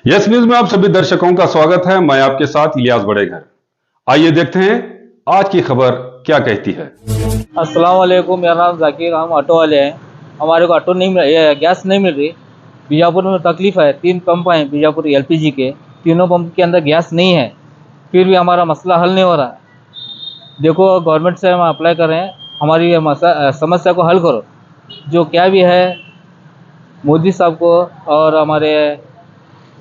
Yes news में आप सभी दर्शकों का स्वागत है। मैं आपके साथ इलियास बड़ेघर। आइए देखते हैं आज की खबर क्या कहती है। अस्सलाम वालेकुम, मेरा नाम जाकिर, हम ऑटो वाले हैं। हमारे को ऑटो नहीं मिल, गैस नहीं मिल रही। बीजापुर में तकलीफ है। 3 पंप हैं बीजापुर एलपीजी के, तीनों पंप के अंदर गैस नहीं है। फिर भी हमारा मसला हल नहीं हो रहा है। देखो, गवर्नमेंट से हम अप्लाई कर रहे हैं, हमारी ये समस्या को हल करो। जो क्या भी है, मोदी साहब को और हमारे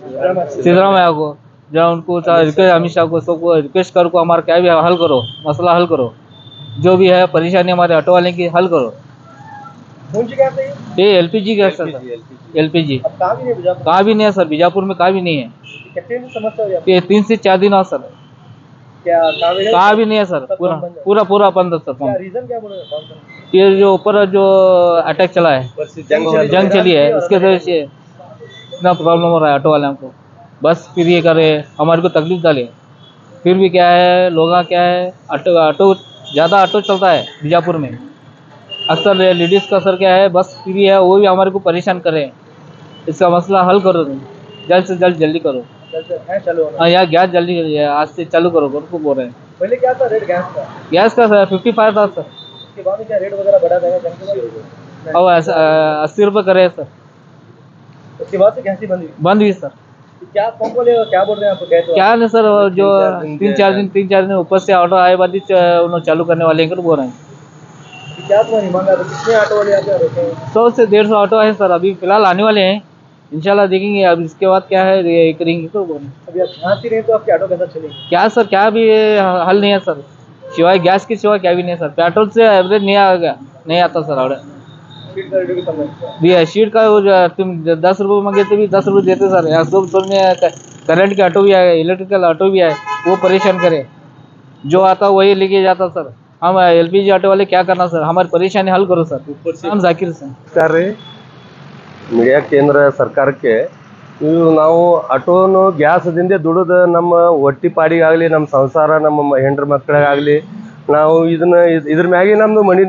सिद्धरामैया को, जहाँ उनको रिक्वेस्ट, अमित शाह को, सबको रिक्वेस्ट कर को हमारा क्या भी हल करो, मसला हल करो। जो भी है परेशानी हमारे ऑटो वाले की हल करो। ये एलपीजी गैस है सर। एलपीजी कहाँ भी नहीं है सर, बीजापुर में कहाँ भी नहीं है। ये 3 से 4 दिन और सर, कहाँ भी नहीं है सर। पूरा पूरा पूरा बंद है सर पंप। ये जो ऊपर जो अटैक चला है, जंग चली है, उसके वजह से इतना प्रॉब्लम हो रहा है ऑटो वाले हमको। बस फिर ये करे, हमारे को तकलीफ डाले। फिर भी क्या है, लोग क्या है, ऑटो ऑटो ज़्यादा ऑटो चलता है बीजापुर में। अक्सर लेडीज़ का सर क्या है, बस फ्री है, वो भी हमारे को परेशान करे। इसका मसला हल करो तुम, जल्द से जल्द जल्दी करो। हाँ, यहाँ गैस जल्दी आज से चालू करो, उनको बोल रहे हैं। पहले क्या था रेट गैस का? गैस का सर 55 था सर। उसके बाद में क्या रेट वगैरह बढ़ा देगा जंग के बाद? अब 80 रुपये करे सर। उसके बाद से गैस ही बंद हुई सर। क्या पंप वाले क्या बोल रहे हैं आपको? क्या नहीं सर, जो 3-4 दिन ऊपर से ऑर्डर आए बाद उन्होंने चालू करने वाले हैं, बोल रहे हैं। क्या तुम्हारी मांग है? कितने ऑटो वाले यहाँ पे रहते हैं? 100 से 150 ऑटो है सर, अभी फिलहाल आने वाले हैं। इंशाल्लाह देखेंगे अब इसके बाद क्या है, ये करेंगे तो बोल। अभी आप यहाँ से रहे तो आपके ऑटो कैसा चलेंगे? क्या सर, क्या भी हल नहीं है सर, सिवाय गैस के सिवा क्या भी नहीं है सर। पेट्रोल से एवरेज नहीं आ गया, नहीं आता सर ऑर्डर। शीट का रेट भी कम है। भी है शीट का, वो तुम 10 रुपये मांगे तो भी 10 रुपये देते सर। यहाँ सब करंट के ऑटो भी आए, इलेक्ट्रिकल ऑटो भी आए, वो परेशान करे। जो आता वही लेके जाता सर। हम एलपीजी ऑटो वाले क्या करना सर, हमारी परेशानी हल करो सर। हम जाकिर सर। ಮೀಡಿಯಾ ಕೇಂದ್ರ ಸರ್ಕಾರಕ್ಕೆ ನಾವು ಆಟೋನು ಗ್ಯಾಸ್ದಿಂದ ದುಡಿದು ನಮ್ಮ ಹೊಟ್ಟಿ ಪಾಡಿಗಾಗಲಿ, ನಮ್ಮ ಸಂಸಾರ, ನಮ್ಮ ಹೆಂಡ್ರ ಮಕ್ಕಳಿಗಾಗಲಿ ನಾವು ಇದ್ರ ಮ್ಯಾಗೆ ನಮ್ಮದು ಮನೆ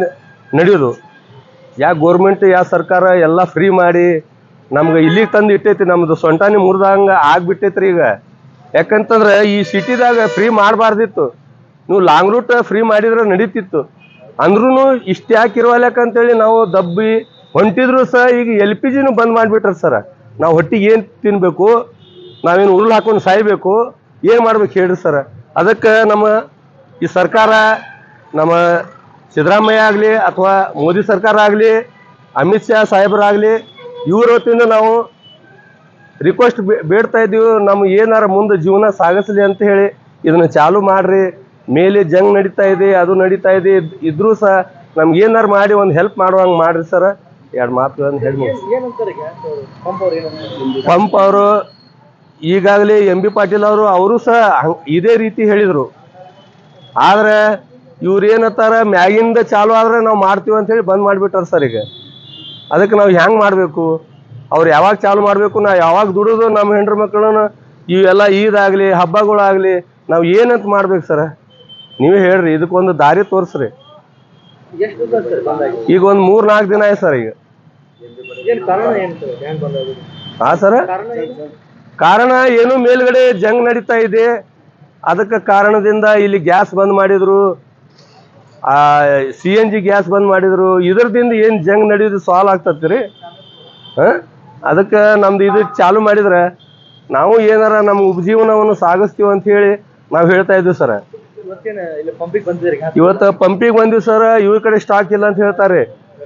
ನಡೆಯೋದು. ಗೋರ್ಮೆಂಟ್ ಸರ್ಕಾರ ಎಲ್ಲ ಫ್ರೀ ಮಾಡಿ ನಮ್ಗೆ ಇಲ್ಲಿಗೆ ತಂದು ಇಟ್ಟೈತಿ. ನಮ್ಮದು ಸೊಂಟಾನಿ ಮುರಿದಂಗೆ ಆಗ್ಬಿಟ್ಟೈತ್ರಿ ಈಗ. ಯಾಕಂತಂದ್ರೆ ಈ ಸಿಟಿದಾಗ ಫ್ರೀ ಮಾಡಬಾರ್ದಿತ್ತು. ನೀವು ಲಾಂಗ್ ರೂಟ್ ಫ್ರೀ ಮಾಡಿದ್ರೆ ನಡೀತಿತ್ತು. ಅಂದ್ರೂ ಇಷ್ಟು ಯಾಕೆ ಇರುವಲ್ಯಾಕಂತೇಳಿ ನಾವು ದಬ್ಬಿ ಹೊಂಟಿದ್ರು ಸಹ ಈಗ LPGನೂ ಬಂದ್ ಮಾಡಿಬಿಟ್ರ ಸರ. ನಾವು ಹೊಟ್ಟಿಗೆ ಏನು ತಿನ್ಬೇಕು, ನಾವೇನು ಉರುಳು ಹಾಕೊಂಡು ಸಾಯ್ಬೇಕು, ಏನು ಮಾಡ್ಬೇಕು ಹೇಳ್ರಿ ಸರ. ಅದಕ್ಕೆ ನಮ್ಮ ಈ ಸರ್ಕಾರ, ನಮ್ಮ ಸಿದ್ದರಾಮಯ್ಯ ಆಗಲಿ ಅಥವಾ ಮೋದಿ ಸರ್ಕಾರ ಆಗಲಿ, ಅಮಿತ್ ಶಾ ಸಾಹೇಬರಾಗಲಿ, ಇವ್ರ ಹೊತ್ತಿಂದ ನಾವು ರಿಕ್ವೆಸ್ಟ್ ಬೇಡ್ತಾ ಇದ್ದೀವಿ, ನಮ್ಗೆ ಏನಾರ ಮುಂದೆ ಜೀವನ ಸಾಗಿಸ್ಲಿ ಅಂತ ಹೇಳಿ ಇದನ್ನ ಚಾಲು ಮಾಡ್ರಿ. ಮೇಲೆ ಜಂಗ್ ನಡೀತಾ ಇದೆ, ಅದು ನಡೀತಾ ಇದೆ, ಇದ್ರೂ ಸಹ ನಮ್ಗೆ ಏನಾರು ಮಾಡಿ ಒಂದು ಹೆಲ್ಪ್ ಮಾಡುವಂಗೆ ಮಾಡ್ರಿ ಸರ. 2 ಮಾತುಗಳನ್ನು ಹೇಳಿ. ಪಂಪ್ ಅವರು ಈಗಾಗಲೇ MB ಪಾಟೀಲ್ ಅವರು ಸಹ ಇದೇ ರೀತಿ ಹೇಳಿದರು. ಆದ್ರೆ ಇವ್ರು ಏನತ್ತಾರ, ಮ್ಯಾಗಿಂದ ಚಾಲು ಆದ್ರೆ ನಾವು ಮಾಡ್ತೀವಿ ಅಂತ ಹೇಳಿ ಬಂದ್ ಮಾಡಿಬಿಟ್ಟಾರ ಸರ್ ಈಗ. ಅದಕ್ಕೆ ನಾವು ಹೆಂಗೆ ಮಾಡಬೇಕು, ಅವ್ರು ಯಾವಾಗ ಚಾಲು ಮಾಡಬೇಕು, ನಾವು ಯಾವಾಗ ದುಡಿದು ನಮ್ಮ ಹೆಂಡ್ರ ಮಕ್ಕಳನ್ನ ಇವೆಲ್ಲ ಈದಾಗಲಿ ಹಬ್ಬಗಳಾಗಲಿ ನಾವು ಏನಂತ ಮಾಡ್ಬೇಕು ಸರ, ನೀವೇ ಹೇಳ್ರಿ. ಇದಕ್ಕೊಂದು ದಾರಿ ತೋರಿಸ್ರಿ. ಈಗ ಒಂದು 3-4 ದಿನ ಆಯ್ತು ಸರ್. ಈಗ ಹಾ ಸರ, ಕಾರಣ ಏನು, ಮೇಲ್ಗಡೆ ಜಂಗ್ ನಡೀತಾ ಇದೆ, ಅದಕ್ಕೆ ಕಾರಣದಿಂದ ಇಲ್ಲಿ ಗ್ಯಾಸ್ ಬಂದ್ ಮಾಡಿದ್ರು, CNG ಗ್ಯಾಸ್ ಬಂದ್ ಮಾಡಿದ್ರು. ಇದರದಿಂದ ಏನು ಜಂಗ್ ನಡೆಯೋದು ಸಾಲ್ವ್ ಆಗ್ತತ್ರಿ. ಅದಕ್ಕೆ ನಮ್ದು ಇದು ಚಾಲು ಮಾಡಿದ್ರೆ ನಾವು ಏನಾರ ನಮ್ಮ ಉಪಜೀವನವನ್ನು ಸಾಗಿಸ್ತೀವಿ ಅಂತ ಹೇಳಿ ನಾವು ಹೇಳ್ತಾ ಇದ್ದೀವಿ ಸರ. ಇವತ್ತು ಪಂಪಿಗೆ ಬಂದಿವಿ ಸರ್, ಇವ್ರ ಕಡೆ ಸ್ಟಾಕ್ ಇಲ್ಲ ಅಂತ ಹೇಳ್ತಾರೆ.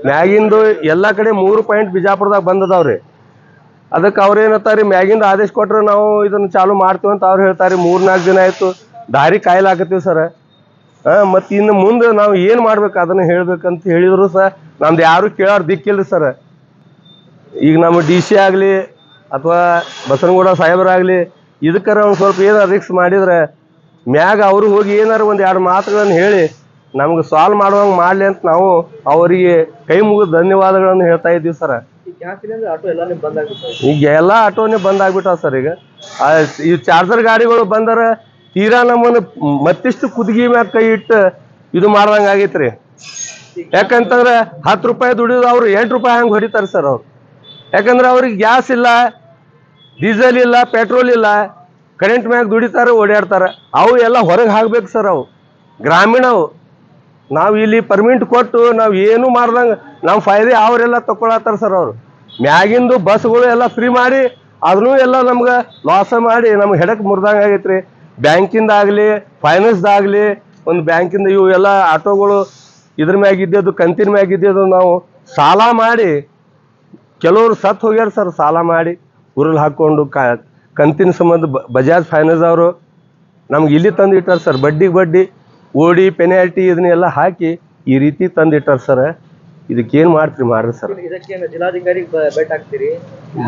ಮ್ಯಾಗಿಂದು ಎಲ್ಲ ಕಡೆ 3 ಪಾಯಿಂಟ್ ಬಿಜಾಪುರದಾಗ ಬಂದದಾವ್ರಿ. ಅದಕ್ಕೆ ಅವ್ರು ಏನಂತಾರೆ, ಮ್ಯಾಗಿಂದ ಆದೇಶ ಕೊಟ್ರೆ ನಾವು ಇದನ್ನು ಚಾಲು ಮಾಡ್ತೀವಿ ಅಂತ ಅವ್ರು ಹೇಳ್ತಾರೆ. 3-4 ದಿನ ಆಯ್ತು, ದಾರಿ ಕಾಯ್ಲಾಕತ್ತೀವಿ ಸರ್. ಮತ್ತು ಇನ್ನು ಮುಂದೆ ನಾವು ಏನು ಮಾಡ್ಬೇಕು ಅದನ್ನು ಹೇಳ್ಬೇಕಂತ ಹೇಳಿದ್ರು ಸಹ ನಮ್ದು ಯಾರು ಕೇಳೋರು ದಿಕ್ಕಿಲ್ರಿ ಸರ್. ಈಗ ನಮ್ಮ DC ಆಗಲಿ ಅಥವಾ ಬಸನಗೌಡ ಸಾಹೇಬರಾಗಲಿ ಇದಕ್ಕಾರ ಒಂದು ಸ್ವಲ್ಪ ಏನಾರು ರಿಕ್ಸ್ ಮಾಡಿದ್ರೆ ಮ್ಯಾಗ ಅವರು ಹೋಗಿ ಏನಾರು ಒಂದು 2 ಮಾತುಗಳನ್ನು ಹೇಳಿ ನಮ್ಗೆ ಸಾಲ್ವ್ ಮಾಡುವಂಗೆ ಮಾಡಲಿ ಅಂತ ನಾವು ಅವರಿಗೆ ಕೈ ಮುಗಿದು ಧನ್ಯವಾದಗಳನ್ನು ಹೇಳ್ತಾ ಇದ್ದೀವಿ ಸರ. ಈಗ ಎಲ್ಲ ಆಟೋನೇ ಬಂದ್ ಆಗ್ಬಿಟ್ಟಾವ ಸರ್. ಈಗ ಈ ಚಾರ್ಜರ್ ಗಾಡಿಗಳು ಬಂದರೆ ತೀರಾ ನಮ್ಮನ್ನು ಮತ್ತಿಷ್ಟು ಕುದಿಗೆ ಮ್ಯಾಗ ಕೈ ಇಟ್ಟು ಇದು ಮಾಡ್ದಂಗೆ ಆಗೈತ್ರಿ. ಯಾಕಂತಂದ್ರೆ 10 ರೂಪಾಯಿ ದುಡಿಯೋದು ಅವ್ರು 8 ರೂಪಾಯಿ ಹಂಗೆ ಹೊಡಿತಾರೆ ಸರ್ ಅವ್ರು. ಯಾಕಂದ್ರೆ ಅವ್ರಿಗೆ ಗ್ಯಾಸ್ ಇಲ್ಲ, ಡೀಸೆಲ್ ಇಲ್ಲ, ಪೆಟ್ರೋಲ್ ಇಲ್ಲ, ಕರೆಂಟ್ ಮ್ಯಾಗ ದುಡಿತಾರೆ, ಓಡಾಡ್ತಾರೆ. ಅವು ಎಲ್ಲ ಹೊರಗೆ ಹಾಕ್ಬೇಕು ಸರ್. ಅವು ಗ್ರಾಮೀಣವು ನಾವು ಇಲ್ಲಿ ಪರ್ಮಿಟ್ ಕೊಟ್ಟು ನಾವು ಏನು ಮಾಡ್ದಂಗೆ ನಮ್ಮ ಫಾಯ್ದೆ ಅವರೆಲ್ಲ ತಗೊಳತ್ತಾರ ಸರ್. ಅವರು ಮ್ಯಾಗಿಂದು ಬಸ್ಗಳು ಎಲ್ಲ ಫ್ರೀ ಮಾಡಿ ಅದನ್ನೂ ಎಲ್ಲ ನಮ್ಗೆ ಲಾಸ ಮಾಡಿ ನಮ್ಗೆ ಹೆಡಕ್ ಮುರಿದಂಗೆ ಆಗೈತೆ ರೀ. ಬ್ಯಾಂಕಿಂದಾಗಲಿ ಫೈನಾನ್ಸ್ದಾಗಲಿ ಒಂದು ಬ್ಯಾಂಕಿಂದ ಇವು ಎಲ್ಲ ಆಟೋಗಳು ಇದ್ರ ಮ್ಯಾಗಿದ್ದು ಕಂತಿನ ಮ್ಯಾಗಿದ್ದು ನಾವು ಸಾಲ ಮಾಡಿ ಕೆಲವರು ಸತ್ತು ಹೋಗ್ಯಾರ ಸರ್. ಸಾಲ ಮಾಡಿ ಉರುಳು ಹಾಕ್ಕೊಂಡು ಕಂತಿನ ಸಂಬಂಧ ಬಜಾಜ್ ಫೈನಾನ್ಸ್ ಅವರು ನಮ್ಗೆ ಇಲ್ಲಿ ತಂದು ಇಟ್ಟಾರ ಸರ್. ಬಡ್ಡಿಗೆ ಬಡ್ಡಿ ಓಡಿ ಪೆನಾಲ್ಟಿ ಇದನ್ನೆಲ್ಲ ಹಾಕಿ ಈ ರೀತಿ ತಂದಿಟ್ಟಾರ ಸರ್. ಇದಕ್ಕೇನು ಮಾಡ್ರಿ ಸರ್. ಇದಕ್ಕೆ ಜಿಲ್ಲಾಧಿಕಾರಿಗೆ ಭೇಟಿ ಆಗ್ತೀರಿ?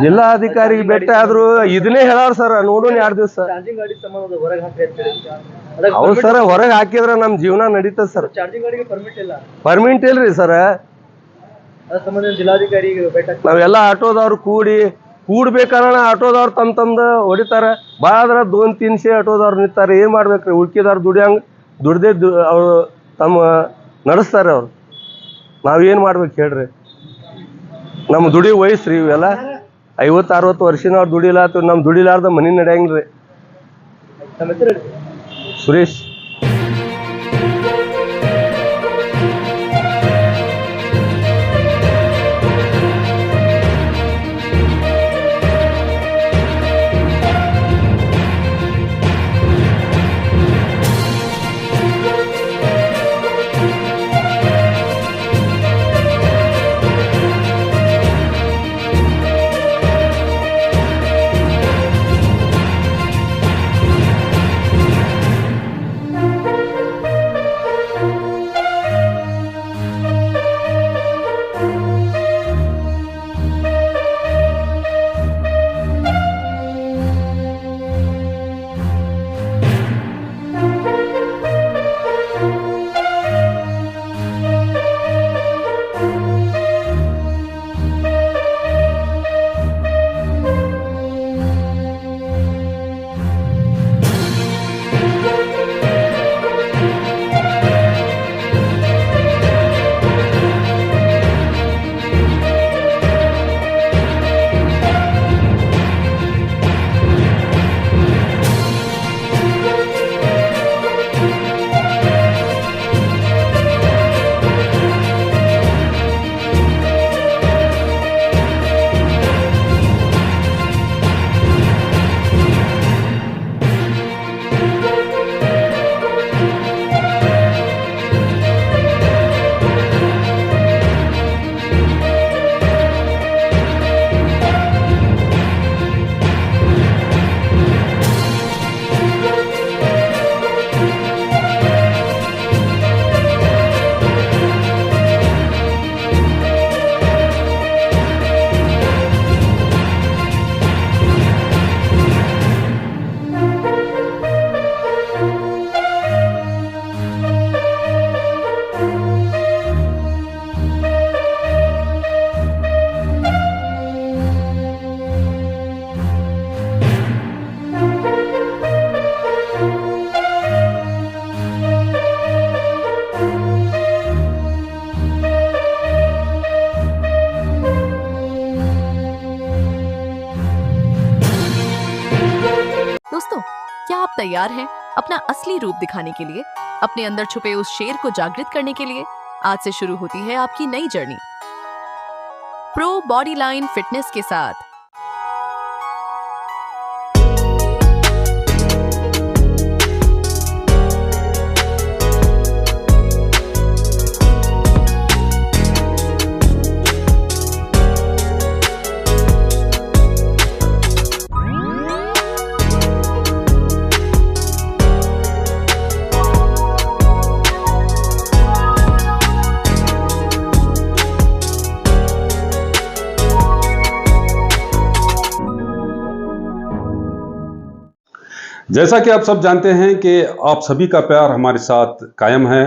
ಜಿಲ್ಲಾಧಿಕಾರಿಗೆ ಭೇಟಿ ಆದ್ರು ಇದನ್ನೇ ಹೇಳಾರ ಸರ್, ನೋಡೋಣ 2 ದಿವಸ. ಚಾರ್ಜಿಂಗ್ ಗಾಡಿ ಸಂಬಂಧ ಹೊರಗೆ ಹಾಕಿ ಅವ್ರು ಸರ್ ಹೊರಗೆ ಹಾಕಿದ್ರೆ ನಮ್ಮ ಜೀವನ ನಡೀತದೆ ಸರ್. ಚಾರ್ಜಿಂಗ್ ಗಾಡಿಗೆ ಪರ್ಮಿಟ್ ಇಲ್ಲ? ಪರ್ಮಿಟ್ ಇಲ್ರಿ ಸರ್. ಅದ್ರ ಸಂಬಂಧ ಜಿಲ್ಲಾಧಿಕಾರಿಗೆ ಭೇಟಿ ಆಗ್ತೀರಿ? ನಾವೆಲ್ಲ ಆಟೋದವ್ರು ಕೂಡ್ಬೇಕಾದ್ರೆ ಆಟೋದವ್ರು ತಮ್ಮ ಹೊಡಿತಾರೆ. ಭಾಳ ಆದ್ರೆ 2-3 ಆಟೋದವ್ರು ನಿಂತಾರೆ. ಏನು ಮಾಡ್ಬೇಕ್ರಿ? ಉಳ್ಕಿದವ್ರು ದುಡ್ದೇ ಅವರು ತಮ್ಮ ನಡೆಸ್ತಾರೆ. ಅವ್ರು ನಾವೇನು ಮಾಡ್ಬೇಕು ಹೇಳ್ರಿ? ನಮ್ಮ ದುಡಿ ವಯಸ್ಸ್ರಿ ಇವೆಲ್ಲ 50-60 ವರ್ಷನವ್ರು ದುಡಿಲಾತು. ನಮ್ಮ ದುಡಿಲಾರ್ದ ಮನೆ ನಡೆಯಂಗಿಲ್ರಿ. ನಮ್ಮ ಹೆಸರು ಸುರೇಶ್. दोस्तों, क्या आप तैयार हैं अपना असली रूप दिखाने के लिए, अपने अंदर छुपे उस शेर को जागृत करने के लिए? आज से शुरू होती है आपकी नई journey pro body line fitness के साथ। जैसा कि आप सब जानते हैं कि आप सभी का प्यार हमारे साथ कायम है।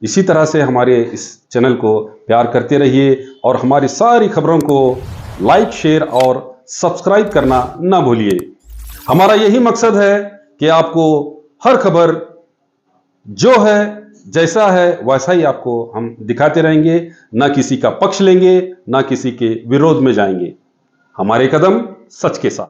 इसी तरह से हमारे इस चैनल को प्यार करते रहिए और हमारी सारी खबरों को लाइक, शेयर और सब्सक्राइब करना ना भूलिए। हमारा यही मकसद है कि आपको हर खबर जो है, जैसा है वैसा ही आपको हम दिखाते रहेंगे। ना किसी का पक्ष लेंगे, ना किसी के विरोध में जाएंगे। हमारे कदम सच के साथ।